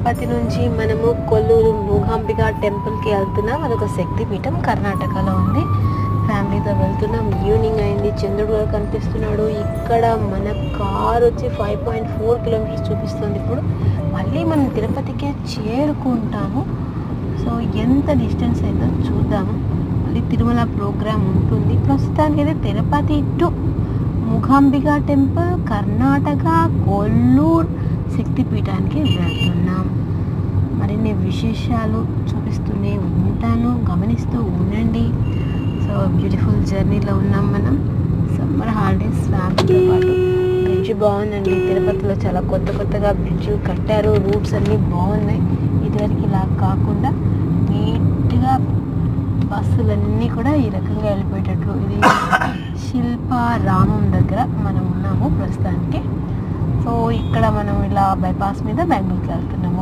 తిరుపతి నుంచి మనము కొల్లూరు మూకాంబిక టెంపుల్కి వెళ్తున్నాం. అదొక శక్తిపీఠం, కర్ణాటకలో ఉంది. ఫ్యామిలీతో వెళ్తున్నాం. ఈవినింగ్ అయింది, చంద్రుడు గారు కనిపిస్తున్నాడు. ఇక్కడ మన కార్ వచ్చి 5.4 కిలోమీటర్స్ చూపిస్తుంది. ఇప్పుడు మళ్ళీ మనం తిరుపతికే చేరుకుంటాము. సో ఎంత డిస్టెన్స్ అయిందో చూద్దాము. మళ్ళీ తిరుమల ప్రోగ్రామ్ ఉంటుంది. ప్రస్తుతానికి అయితే తిరుపతి టు మూకాంబిక టెంపుల్, కర్ణాటక కొల్లూరు శక్తిపీఠానికి వెళ్తున్నాం. మరిన్ని విశేషాలు చూపిస్తూనే ఉంటాను, గమనిస్తూ ఉండండి. సో బ్యూటిఫుల్ జర్నీలో ఉన్నాం మనం. సమ్మర్ హాలిడేస్ ఫ్యామిలీతో పాటు. బ్రిడ్జ్ బాగుందండి తిరుపతిలో, చాలా కొత్తగా బ్రిడ్జ్ కట్టారు. రూట్స్ అన్నీ బాగున్నాయి. ఇదివరకు ఇలా కాకుండా నీట్గా బస్సులన్నీ కూడా ఈ రకంగా వెళ్ళిపోయేటట్లు. ఇది శిల్పారామం దగ్గర మనం ఉన్నాము ప్రస్తుతానికి. సో ఇక్కడ మనం ఇలా బైపాస్ మీద బెంగళూరుకి వెళ్తున్నాము.